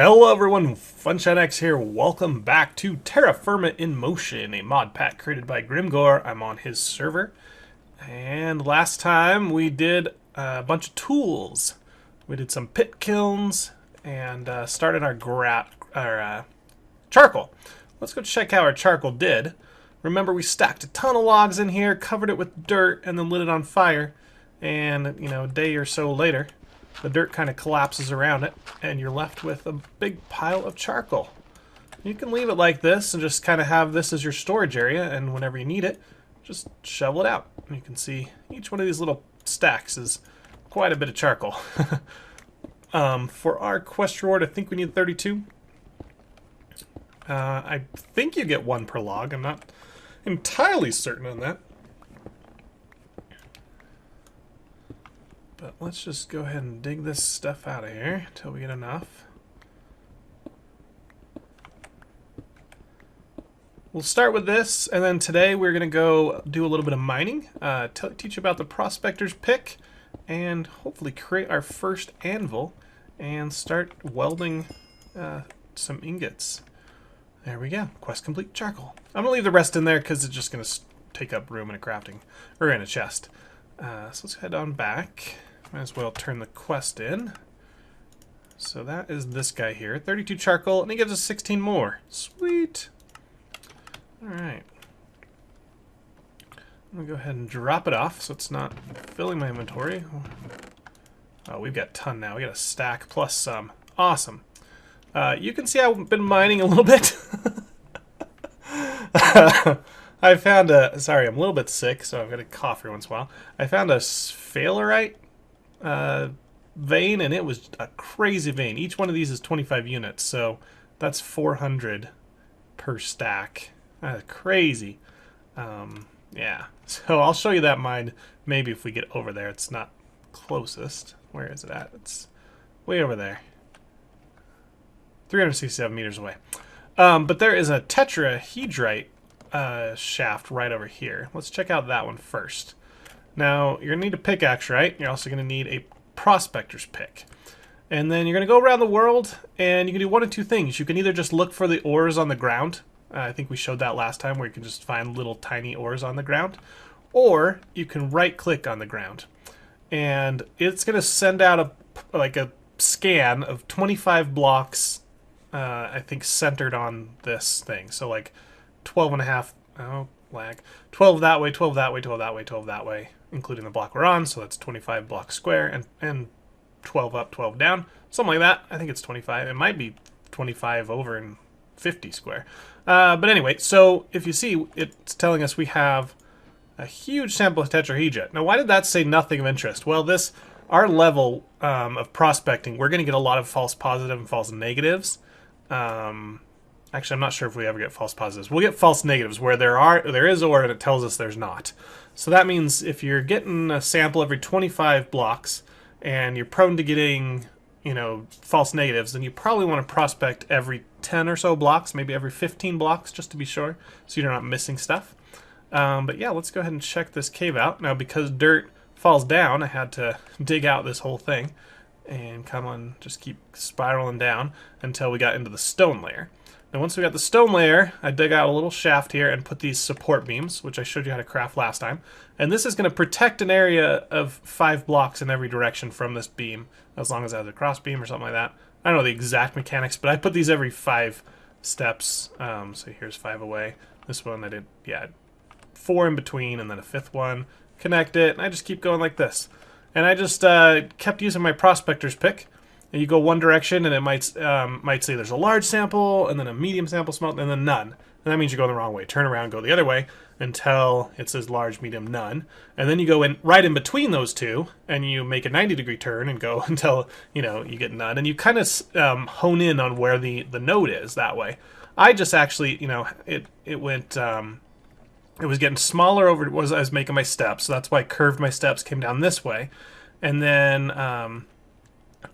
Hello everyone, FunshineX here. Welcome back to TerraFirma in Motion, a mod pack created by Grimgore. I'm on his server. And last time we did a bunch of tools. We did some pit kilns and started our charcoal. Let's go check how our charcoal did. Remember, we stacked a ton of logs in here, covered it with dirt, and then lit it on fire. And, a day or so later, the dirt kind of collapses around it, and you're left with a big pile of charcoal. You can leave it like this and just kind of have this as your storage area, and whenever you need it, just shovel it out. And you can see each one of these little stacks is quite a bit of charcoal. For our quest reward, I think we need 32. I think you get one per log. I'm not entirely certain on that. But let's just go ahead and dig this stuff out of here until we get enough. We'll start with this, and then today we're going to go do a little bit of mining, teach you about the prospector's pick, and hopefully create our first anvil and start welding some ingots. There we go. Quest complete. Charcoal. I'm going to leave the rest in there because it's just going to take up room in a crafting, or in a chest. So let's head on back. Might as well turn the quest in. So that is this guy here. 32 charcoal, and he gives us 16 more. Sweet. Alright. I'm going to go ahead and drop it off so it's not filling my inventory. Oh, we've got a ton now. We got a stack plus some. Awesome. You can see I've been mining a little bit. I found a... Sorry, I'm a little bit sick, so I'm going to cough every once in a while. I found a sphalerite vein, and it was a crazy vein. Each one of these is 25 units, so that's 400 per stack. Crazy. Yeah, so I'll show you that mine maybe if we get over there. It's not closest. Where is it at? It's way over there. 367 meters away. But there is a tetrahedrite shaft right over here. Let's check out that one first. Now, you're going to need a pickaxe, right? You're also going to need a prospector's pick. And then you're going to go around the world, and you can do one of two things. You can either just look for the ores on the ground. I think we showed that last time, where you can just find little tiny ores on the ground. Or you can right-click on the ground. And it's going to send out a scan of 25 blocks, I think, centered on this thing. So, like, 12 and a half... Oh, lag. 12 that way, 12 that way, 12 that way, 12 that way, including the block we're on, so that's 25 blocks square, and 12 up, 12 down, something like that. I think it's 25. It might be 25 over and 50 square. But anyway, so if you see, it's telling us we have a huge sample of tetrahedrite. Now, why did that say nothing of interest? Well, our level of prospecting, we're going to get a lot of false positive and false negatives. Actually, I'm not sure if we ever get false positives. We'll get false negatives where there is ore and it tells us there's not. So that means if you're getting a sample every 25 blocks and you're prone to getting, false negatives, then you probably want to prospect every 10 or so blocks, maybe every 15 blocks, just to be sure, so you're not missing stuff. But yeah, let's go ahead and check this cave out. Now, because dirt falls down, I had to dig out this whole thing and just keep spiraling down until we got into the stone layer. Now, once we got the stone layer, I dug out a little shaft here and put these support beams, which I showed you how to craft last time. And this is going to protect an area of 5 blocks in every direction from this beam, as long as it has a cross beam or something like that. I don't know the exact mechanics, but I put these every 5 steps. So here's 5 away. This one I did, 4 in between, and then a 5th one. Connect it, and I just keep going like this. And I just kept using my prospector's pick. And you go one direction, and it might say there's a large sample, and then a medium sample, small, and then none. And that means you're going the wrong way. Turn around, go the other way until it says large, medium, none. And then you go right in between those two, and you make a 90-degree turn and go until you get none. And you kind of hone in on where the node is that way. I just actually, it went. It was getting smaller as I was making my steps, so that's why I curved my steps, came down this way, and then.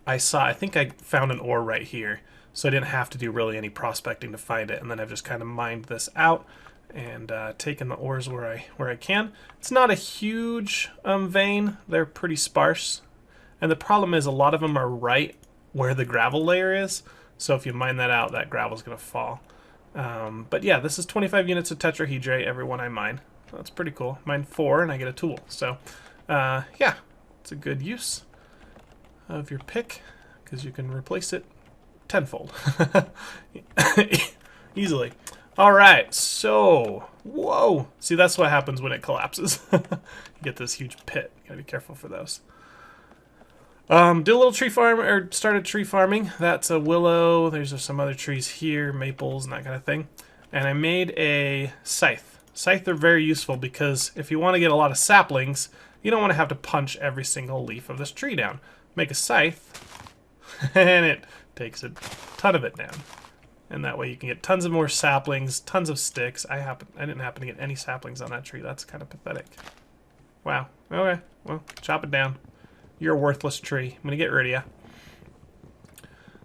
I think I found an ore right here, so I didn't have to do really any prospecting to find it, and then I've just kind of mined this out and taken the ores where I can. It's not a huge vein. They're pretty sparse, and the problem is a lot of them are right where the gravel layer is, So if you mine that out, that gravel's going to fall. But yeah, this is 25 units of tetrahedrite every one I mine. That's pretty cool. Mine 4 and I get a tool. So yeah, it's a good use of your pick because you can replace it tenfold easily. All right, so whoa, see, that's what happens when it collapses. You get this huge pit. You gotta be careful for those. Did a little tree farm, or started tree farming. That's a willow. There's some other trees here, maples and that kind of thing. And I made a scythe. Scythe are very useful because if you want to get a lot of saplings, you don't want to have to punch every single leaf of this tree down. Make a scythe, and it takes a ton of it down. And that way you can get tons of more saplings, tons of sticks. I didn't happen to get any saplings on that tree. That's kind of pathetic. Wow. Okay. Well, chop it down. You're a worthless tree. I'm going to get rid of you.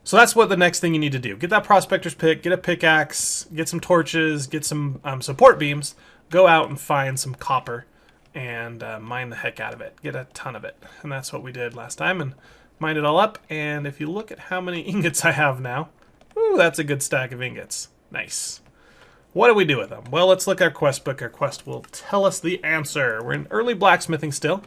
So that's what the next thing you need to do. Get that prospector's pick, get a pickaxe, get some torches, get some support beams, go out and find some copper and mine the heck out of it. Get a ton of it. And that's what we did last time and mined it all up. And if you look at how many ingots I have now, ooh, that's a good stack of ingots. Nice. What do we do with them? Well, let's look at our quest book. Our quest will tell us the answer. We're in early blacksmithing still.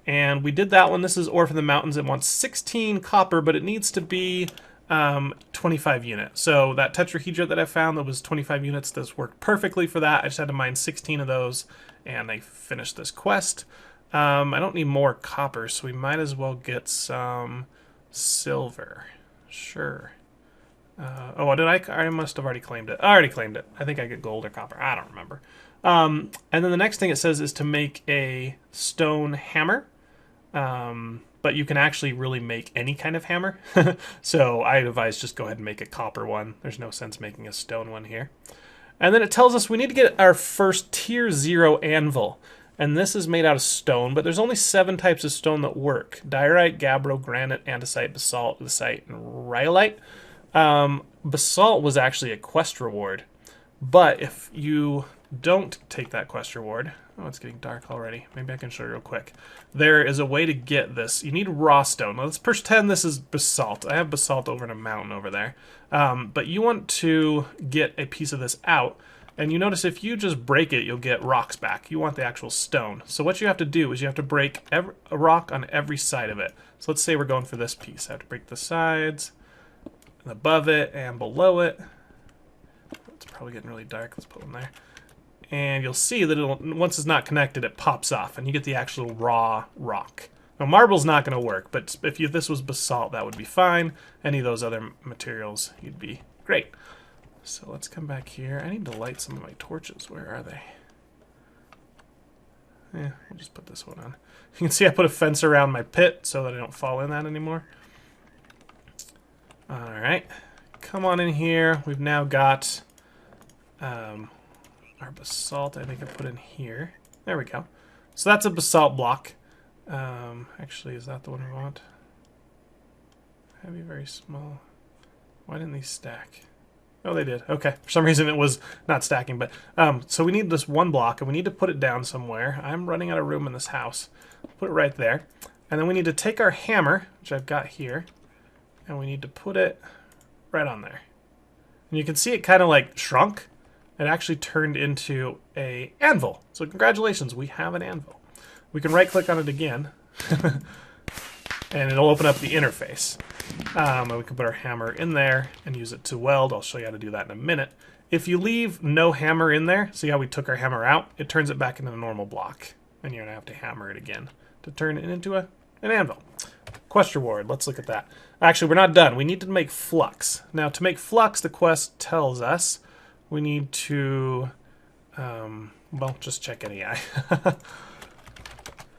And we did that one. This is ore from the mountains. It wants 16 copper, but it needs to be 25 units. So that tetrahedrite that I found that was 25 units, this worked perfectly for that. I just had to mine 16 of those, and I finished this quest. I don't need more copper, so we might as well get some silver. Sure. Oh, did I must have already claimed it. I already claimed it. I think I get gold or copper. I don't remember. And then the next thing it says is to make a stone hammer. But you can actually really make any kind of hammer. So I advise just go ahead and make a copper one. There's no sense making a stone one here. And then it tells us we need to get our first tier 0 anvil. And this is made out of stone, but there's only 7 types of stone that work. Diorite, gabbro, granite, andesite, basalt, lucite, and rhyolite. Basalt was actually a quest reward. But if you don't take that quest reward... Oh, it's getting dark already. Maybe I can show you real quick. There is a way to get this. You need raw stone. Now, let's pretend this is basalt. I have basalt over in a mountain over there. But you want to get a piece of this out. And you notice if you just break it, you'll get rocks back. You want the actual stone. So what you have to do is you have to break a rock on every side of it. So let's say we're going for this piece. I have to break the sides, and above it, and below it. It's probably getting really dark. Let's put them there. And you'll see that once it's not connected, it pops off, and you get the actual raw rock. Now, marble's not going to work, but if this was basalt, that would be fine. Any of those other materials, you'd be great. So let's come back here. I need to light some of my torches. Where are they? Yeah, we'll just put this one on. You can see I put a fence around my pit so that I don't fall in that anymore. All right, come on in here. We've now got... our basalt, I think I put in here. There we go. So that's a basalt block. Actually, is that the one we want? Heavy, very small. Why didn't these stack? Oh, they did. Okay. For some reason it was not stacking, but so we need this one block, and we need to put it down somewhere. I'm running out of room in this house. Put it right there. And then we need to take our hammer, which I've got here, and we need to put it right on there. And you can see it kind of like shrunk. It actually turned into a anvil. So congratulations, we have an anvil. We can right-click on it again, and it'll open up the interface. And we can put our hammer in there and use it to weld. I'll show you how to do that in a minute. If you leave no hammer in there, see how we took our hammer out? It turns it back into a normal block. And you're going to have to hammer it again to turn it into an anvil. Quest reward, let's look at that. Actually, we're not done. We need to make flux. Now, to make flux, the quest tells us we need to, well, just check NEI.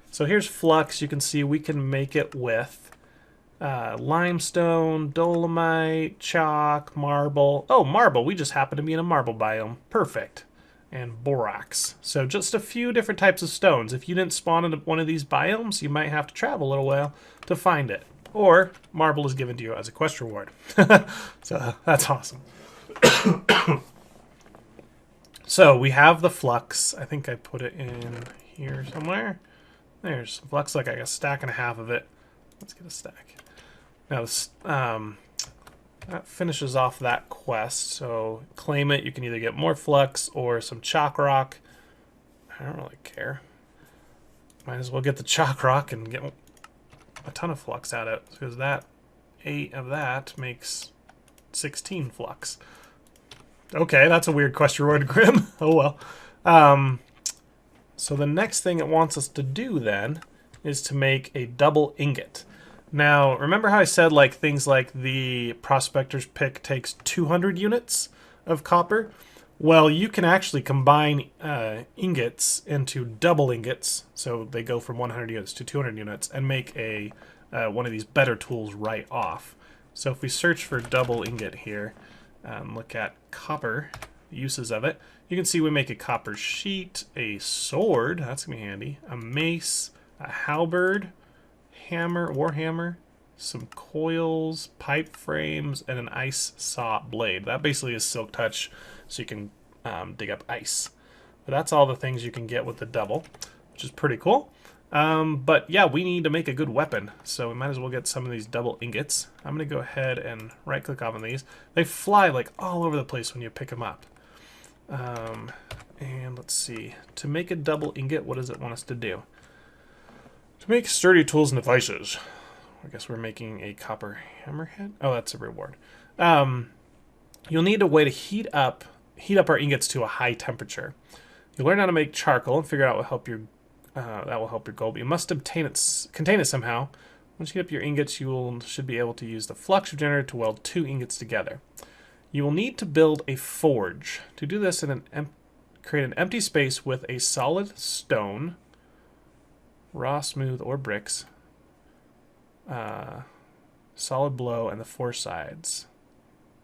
So here's flux. You can see we can make it with limestone, dolomite, chalk, marble. Oh, marble. We just happen to be in a marble biome. Perfect. And borax. So just a few different types of stones. If you didn't spawn in one of these biomes, you might have to travel a little while to find it. Or marble is given to you as a quest reward. So that's awesome. So we have the flux. I think I put it in here somewhere. There's flux, like I got a stack and a half of it. Let's get a stack. Now, that finishes off that quest. So claim it. You can either get more flux or some chalk rock. I don't really care. Might as well get the chalk rock and get a ton of flux out of it, because that 8 of that makes 16 flux. Okay, that's a weird quest reward, Grim. Oh well. So the next thing it wants us to do then is to make a double ingot. Now, remember how I said like things like the prospector's pick takes 200 units of copper? Well, you can actually combine ingots into double ingots, so they go from 100 units to 200 units, and make a one of these better tools right off. So if we search for double ingot here, look at copper, uses of it, you can see we make a copper sheet, a sword, that's going to be handy, a mace, a halberd, hammer, warhammer, some coils, pipe frames, and an ice saw blade. That basically is silk touch, so you can dig up ice. But that's all the things you can get with the double, which is pretty cool. But yeah, we need to make a good weapon, so we might as well get some of these double ingots. I'm going to go ahead and right click on these. They fly like all over the place when you pick them up. And let's see, to make a double ingot, what does it want us to do? To make sturdy tools and devices. I guess we're making a copper hammerhead. Oh, that's a reward. You'll need a way to heat up our ingots to a high temperature. You'll learn how to make charcoal and figure out what help your that will help your goal. But you must contain it somehow. Once you get up your ingots, should be able to use the flux generator to weld 2 ingots together. You will need to build a forge. To do this, create an empty space with a solid stone, raw, smooth, or bricks, solid blow, and the 4 sides.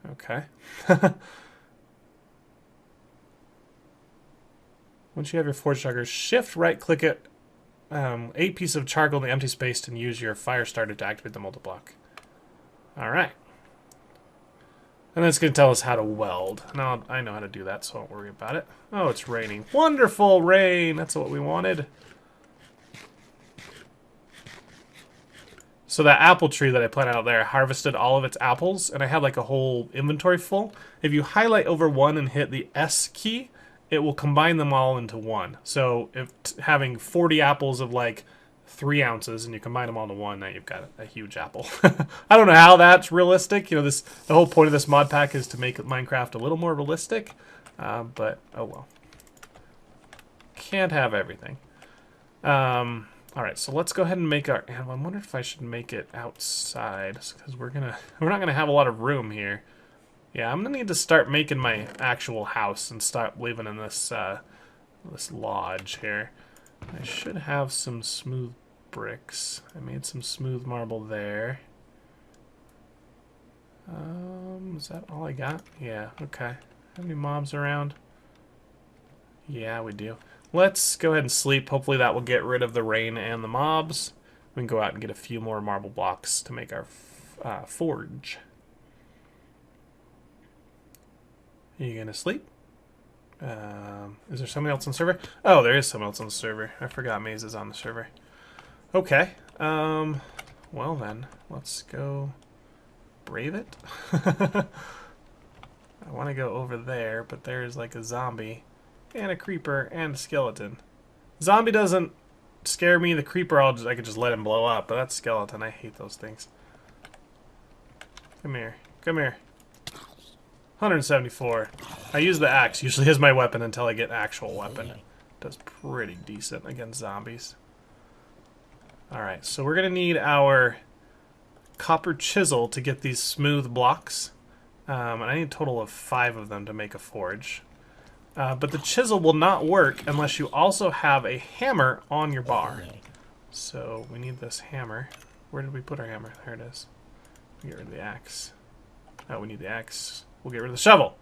Okay. Once you have your forge starter, shift right click it, 8 pieces of charcoal in the empty space, and use your fire starter to activate the multi-block. Alright. And then it's going to tell us how to weld. Now, I know how to do that, so don't worry about it. Oh, it's raining. Wonderful rain! That's what we wanted. So that apple tree that I planted out there, I harvested all of its apples, and I had like a whole inventory full. If you highlight over one and hit the S key, it will combine them all into one. So if having 40 apples of like 3 ounces and you combine them all into one, now you've got a huge apple. I don't know how that's realistic. You know, the whole point of this mod pack is to make Minecraft a little more realistic. But oh well. Can't have everything. Alright, so let's go ahead and make our anvil. I wonder if I should make it outside, because we're not gonna have a lot of room here. Yeah, I'm gonna need to start making my actual house and start living in this this lodge here. I should have some smooth bricks. I made some smooth marble there. Is that all I got? Yeah, okay. How many mobs around? Yeah, we do. Let's go ahead and sleep. Hopefully that will get rid of the rain and the mobs. We can go out and get a few more marble blocks to make our forge. Are you gonna sleep? Is there somebody else on the server? Oh, there is someone else on the server. I forgot Maze is on the server. Okay. Well then, let's go brave it. I want to go over there, but there's like a zombie and a creeper and a skeleton. Zombie doesn't scare me. The creeper, I could just let him blow up, but that skeleton, I hate those things. Come here. Come here. 174. I use the axe usually as my weapon until I get actual weapon. It does pretty decent against zombies. Alright, so we're going to need our copper chisel to get these smooth blocks. And I need a total of 5 of them to make a forge. But the chisel will not work unless you also have a hammer on your bar. So we need this hammer. Where did we put our hammer? There it is. We get rid of the axe. Oh, we need the axe. We'll get rid of the shovel.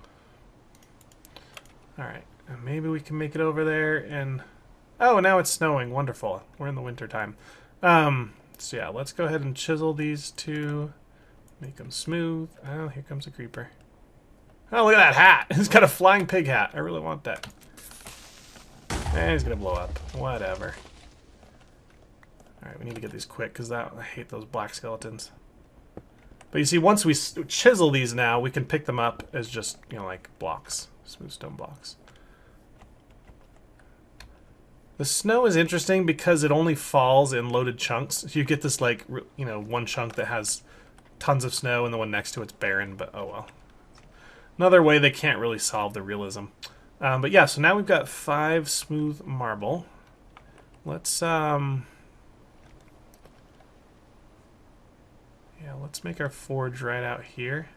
Alright, and maybe we can make it over there and... Oh, now it's snowing. Wonderful. We're in the winter time. So yeah, let's go ahead and chisel these 2. Make them smooth. Oh, here comes a creeper. Oh, look at that hat. He's got a flying pig hat. I really want that. And he's gonna blow up. Whatever. Alright, we need to get these quick because I hate those black skeletons. But you see, once we chisel these now, we can pick them up as just, you know, like blocks, smooth stone blocks. The snow is interesting because it only falls in loaded chunks. So you get this, like, you know, one chunk that has tons of snow and the one next to it's barren, but oh well. Another way they can't really solve the realism. But yeah, so now we've got 5 smooth marble. Let's, yeah, let's make our forge right out here.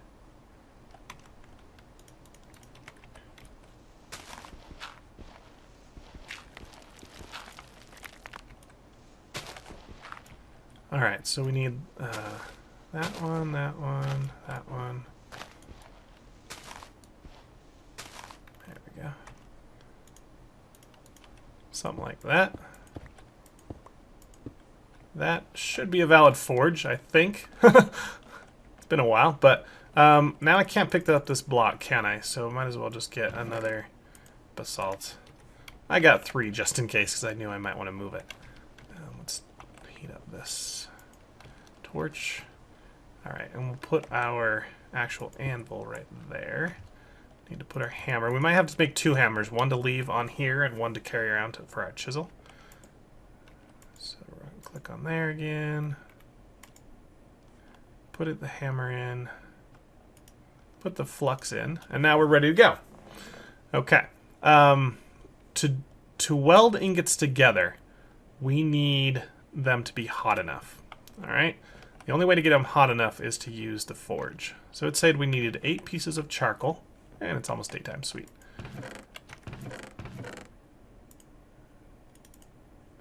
Alright, so we need that one, that one, that one. There we go. Something like that. That should be a valid forge, I think. It's been a while, but now I can't pick up this block, can I? So I might as well just get another basalt. I got 3 just in case because I knew I might want to move it. Let's heat up this torch. Alright, and we'll put our actual anvil right there. Need to put our hammer. We might have to make 2 hammers, one to leave on here and one to carry around for our chisel. So we're going to click on there again. Put the hammer in. Put the flux in. And now we're ready to go. Okay. To weld ingots together, we need them to be hot enough. Alright? The only way to get them hot enough is to use the forge. So it said we needed 8 pieces of charcoal. And it's almost daytime. Sweet.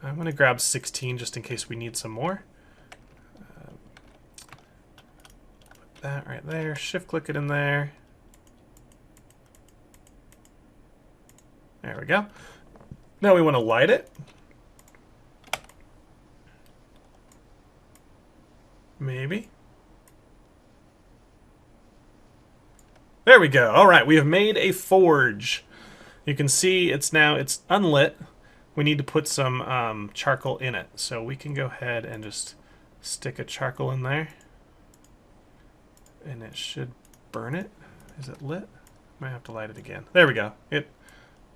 I'm going to grab 16 just in case we need some more. Put that right there. Shift click it in there. There we go. Now we want to light it. Maybe. There we go. All right, we have made a forge. You can see it's unlit. We need to put some charcoal in it. So we can go ahead and just stick a charcoal in there. And it should burn it. Is it lit? Might have to light it again. There we go. It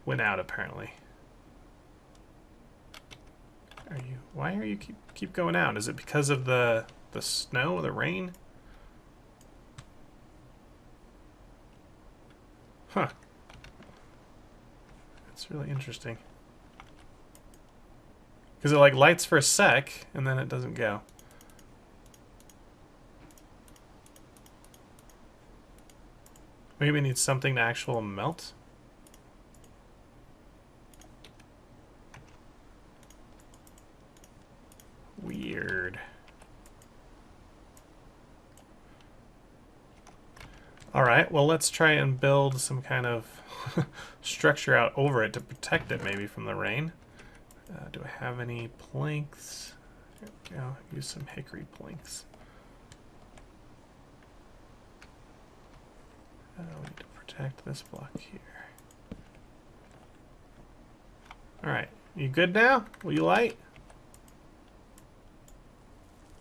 went out apparently. Why are you keep going out? Is it because of the snow, the rain? Huh. That's really interesting. Because it like lights for a sec and then it doesn't go. Maybe it needs something to actually melt. Weird. Alright, well let's try and build some kind of structure out over it to protect it maybe from the rain. Do I have any planks? There we go. Use some hickory planks. We need to protect this block here. Alright, you good now? Will you light?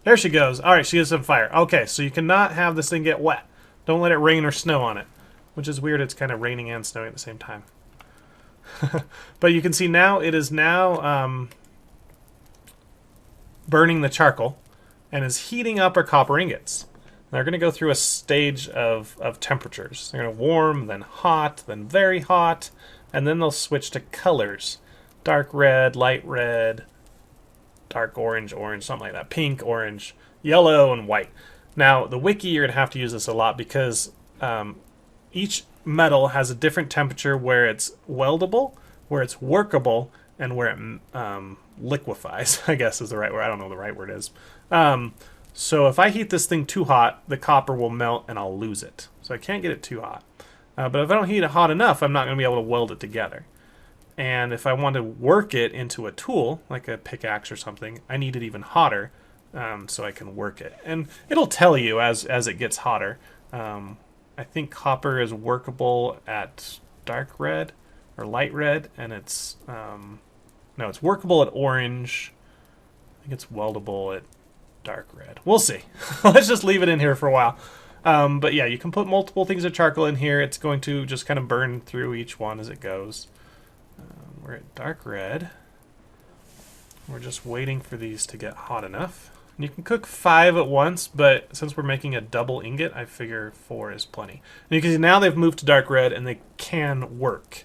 There she goes. Alright, she gets some fire. Okay, so you cannot have this thing get wet. Don't let it rain or snow on it. Which is weird, it's kind of raining and snowing at the same time. But you can see now it is now burning the charcoal and is heating up our copper ingots. They're going to go through a stage of temperatures. They're going to warm, then hot, then very hot, and then they'll switch to colors. Dark red, light red, dark orange, orange, something like that. Pink, orange, yellow, and white. Now, the wiki, you're going to have to use this a lot because each metal has a different temperature where it's weldable, where it's workable, and where it liquefies, I guess is the right word. I don't know what the right word is. So if I heat this thing too hot, the copper will melt and I'll lose it. So I can't get it too hot. But if I don't heat it hot enough, I'm not going to be able to weld it together. And if I want to work it into a tool, like a pickaxe or something, I need it even hotter so I can work it. And it'll tell you as it gets hotter. I think copper is workable at dark red or light red, and it's no, it's workable at orange. I think it's weldable at dark red. We'll see. Let's just leave it in here for a while. But yeah, you can put multiple things of charcoal in here. It's going to just kind of burn through each one as it goes. We're at dark red. We're just waiting for these to get hot enough. And you can cook 5 at once, but since we're making a double ingot, I figure 4 is plenty. And you can see now they've moved to dark red and they can work.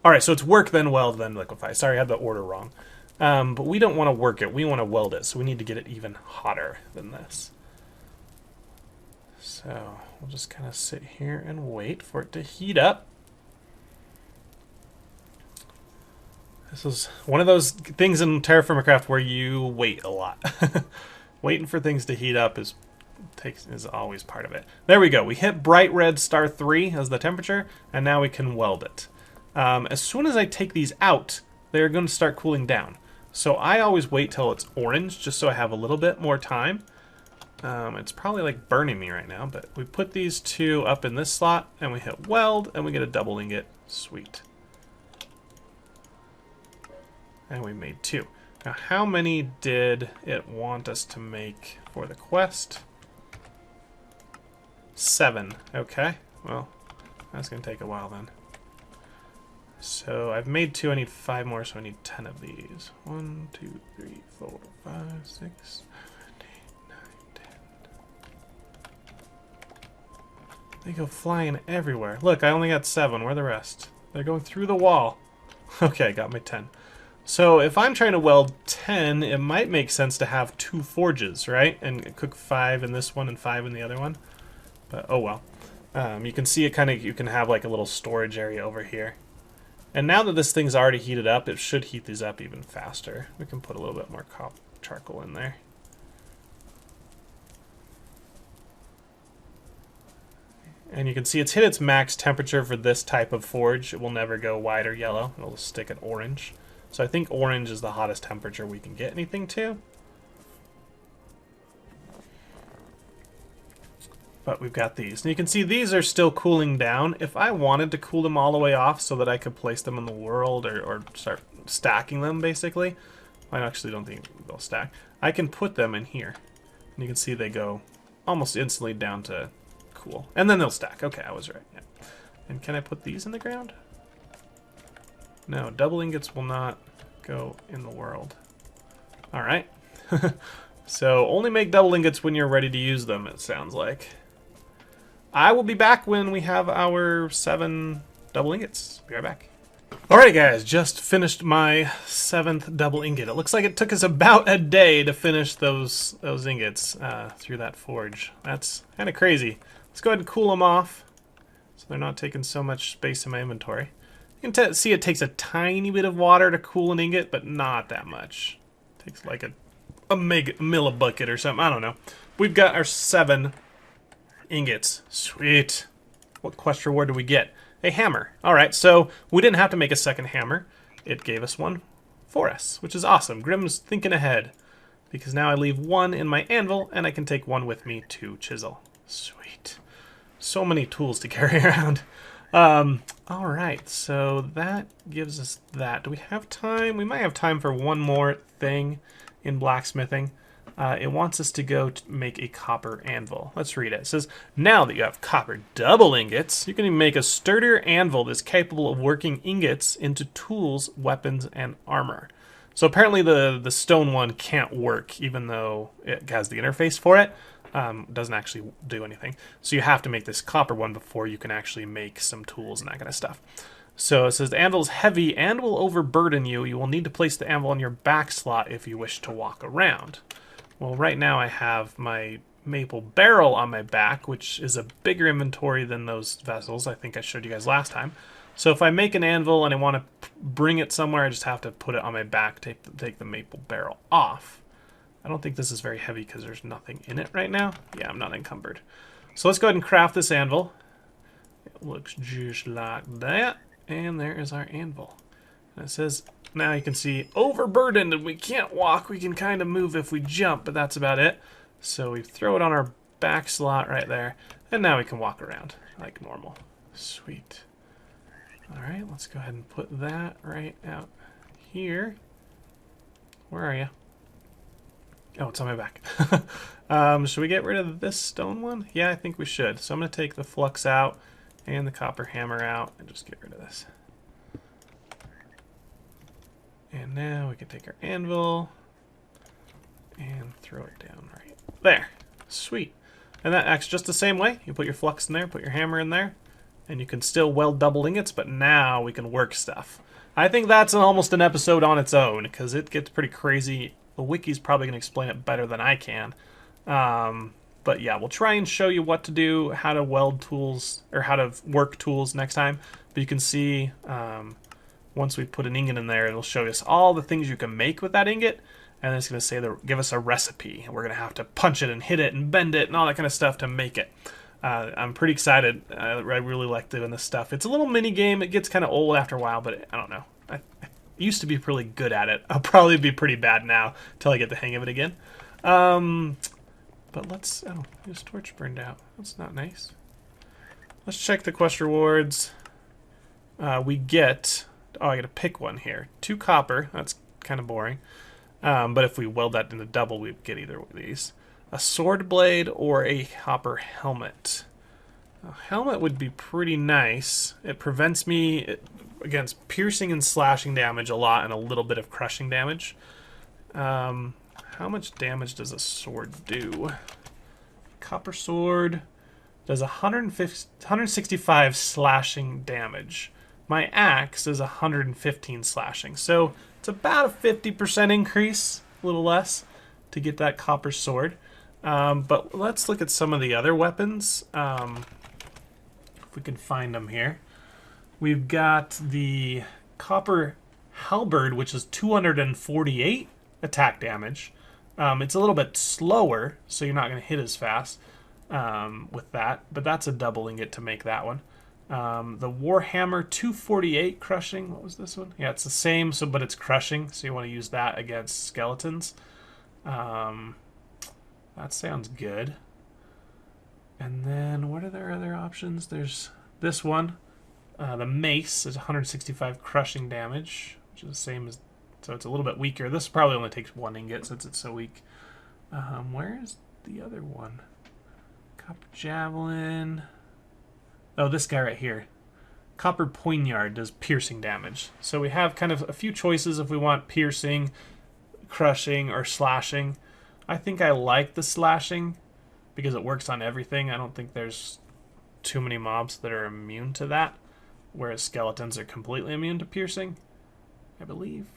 Alright, so it's work, then weld, then liquefy. Sorry, I had the order wrong. But we don't want to work it, we want to weld it, so we need to get it even hotter than this. So we'll just kind of sit here and wait for it to heat up. This is one of those things in TerraFirmaCraft where you wait a lot. Waiting for things to heat up is always part of it. There we go. We hit bright red star 3 as the temperature, and now we can weld it. As soon as I take these out, they're going to start cooling down. So I always wait till it's orange, just so I have a little bit more time. It's probably like burning me right now, but we put these 2 up in this slot, and we hit weld, and we get a double ingot. Sweet. And we made 2. Now, how many did it want us to make for the quest? 7. Okay. Well, that's going to take a while then. So I've made 2. I need 5 more, so I need 10 of these. 1, 2, 3, 4, 5, 6, 7, 8, 9, 10. They go flying everywhere. Look, I only got 7. Where are the rest? They're going through the wall. Okay, got my 10. So if I'm trying to weld 10, it might make sense to have 2 forges, right? And cook 5 in this one and 5 in the other one. But oh well. You can see it kind of, you can have like a little storage area over here. And now that this thing's already heated up, it should heat these up even faster. We can put a little bit more charcoal in there. And you can see it's hit its max temperature for this type of forge. It will never go white or yellow. It'll stick at orange. So I think orange is the hottest temperature we can get anything to. But we've got these. And you can see these are still cooling down. If I wanted to cool them all the way off so that I could place them in the world or start stacking them, basically. I actually don't think they'll stack. I can put them in here. And you can see they go almost instantly down to cool. And then they'll stack. Okay, I was right. Yeah. And can I put these in the ground? No, double ingots will not go in the world. Alright. So only make double ingots when you're ready to use them, it sounds like. I will be back when we have our 7 double ingots. Be right back. Alright guys, just finished my 7th double ingot. It looks like it took us about a day to finish those ingots through that forge. That's kind of crazy. Let's go ahead and cool them off so they're not taking so much space in my inventory. You can see it takes a tiny bit of water to cool an ingot, but not that much. It takes like a millibucket or something. I don't know. We've got our 7 ingots. Sweet. What quest reward do we get? A hammer. Alright, so we didn't have to make a second hammer. It gave us one for us, which is awesome. Grim's thinking ahead. Because now I leave 1 in my anvil, and I can take 1 with me to chisel. Sweet. So many tools to carry around. Alright, so that gives us that. Do we have time? We might have time for one more thing in blacksmithing. It wants us to go to make a copper anvil. Let's read it. It says, now that you have copper double ingots, you can make a sturdier anvil that's capable of working ingots into tools, weapons, and armor. So apparently the stone one can't work, even though it has the interface for it. Doesn't actually do anything. So you have to make this copper one before you can actually make some tools and that kind of stuff. So it says the anvil is heavy and will overburden you. You will need to place the anvil in your back slot if you wish to walk around. Well, right now I have my maple barrel on my back, which is a bigger inventory than those vessels. I think I showed you guys last time. So if I make an anvil and I want to bring it somewhere, I just have to put it on my back, take the maple barrel off. I don't think this is very heavy because there's nothing in it right now. Yeah, I'm not encumbered. So let's go ahead and craft this anvil. It looks just like that. And there is our anvil. And it says, now you can see, overburdened and we can't walk. We can kind of move if we jump, but that's about it. So we throw it on our back slot right there. And now we can walk around like normal. Sweet. Alright, let's go ahead and put that right out here. Where are you? Oh, it's on my back. Should we get rid of this stone one? Yeah, I think we should. So I'm going to take the flux out and the copper hammer out and just get rid of this. And now we can take our anvil and throw it down right there. Sweet. And that acts just the same way. You put your flux in there, put your hammer in there, and you can still weld double ingots, but now we can work stuff. I think that's almost an episode on its own, because it gets pretty crazy. The wiki's probably going to explain it better than I can. But yeah, we'll try and show you what to do, how to weld tools, or how to work tools next time. But you can see, once we put an ingot in there, it'll show us all the things you can make with that ingot. And then it's going to say, give us a recipe. And we're going to have to punch it and hit it and bend it and all that kind of stuff to make it. I'm pretty excited. I really like doing this stuff. It's a little mini game. It gets kind of old after a while, but I don't know. I used to be really good at it. I'll probably be pretty bad now until I get the hang of it again. But let's... Oh, his torch burned out. That's not nice. Let's check the quest rewards. We get... Oh, I got to pick one here. 2 copper. That's kind of boring. But if we weld that into double, we get either of these. A sword blade or a copper helmet. A helmet would be pretty nice. It prevents me against piercing and slashing damage a lot and a little bit of crushing damage. How much damage does a sword do? Copper sword does 165 slashing damage. My axe does 115 slashing. So it's about a 50% increase, a little less, to get that copper sword. But let's look at some of the other weapons. If we can find them here. We've got the copper halberd, which is 248 attack damage. It's a little bit slower, so you're not going to hit as fast with that. But that's a double ingot to make that one. The Warhammer 248 crushing. What was this one? Yeah, it's the same, but it's crushing, so you want to use that against skeletons. That sounds good. And then what are their other options? There's this one. The mace is 165 crushing damage, which is the same as, so it's a little bit weaker. This probably only takes 1 ingot since it's so weak. Where is the other one? Copper javelin. Oh, this guy right here. Copper poignard does piercing damage. So we have kind of a few choices if we want piercing, crushing, or slashing. I think I like the slashing because it works on everything. I don't think there's too many mobs that are immune to that, whereas skeletons are completely immune to piercing, I believe.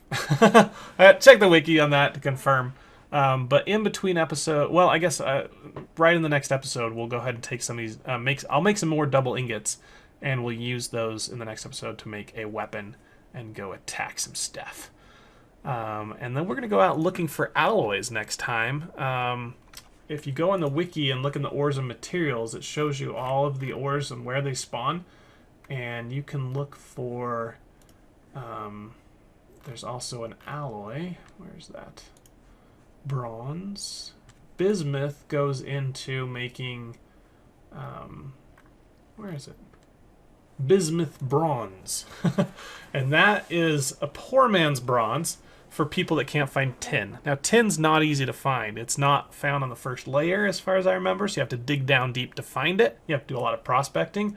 Check the wiki on that to confirm. But in between episode, well, I guess right in the next episode, we'll go ahead and take some of these. I'll make some more double ingots, and we'll use those in the next episode to make a weapon and go attack some stuff. And then we're going to go out looking for alloys next time. If you go on the wiki and look in the ores and materials, it shows you all of the ores and where they spawn. And you can look for... there's also an alloy. Where's that? Bronze. Bismuth goes into making... where is it? Bismuth bronze. And that is a poor man's bronze for people that can't find tin. Now, tin's not easy to find. It's not found on the first layer, as far as I remember, so you have to dig down deep to find it. You have to do a lot of prospecting.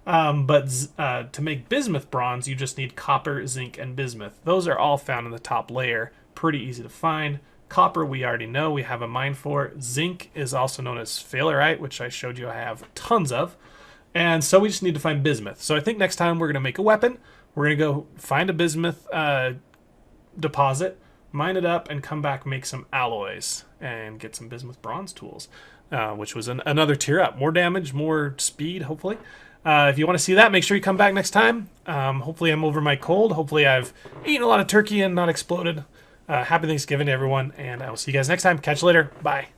But to make bismuth bronze, you just need copper, zinc, and bismuth. Those are all found in the top layer. Pretty easy to find. Copper, we already know. We have a mine for. Zinc is also known as sphalerite, which I showed you I have tons of. And so we just need to find bismuth. So I think next time we're going to make a weapon. We're going to go find a bismuth deposit, mine it up, and come back, make some alloys, and get some bismuth bronze tools, which was another tier up. More damage, more speed, hopefully. If you want to see that, make sure you come back next time. Hopefully I'm over my cold. Hopefully I've eaten a lot of turkey and not exploded. Happy Thanksgiving to everyone, and I will see you guys next time. Catch you later. Bye.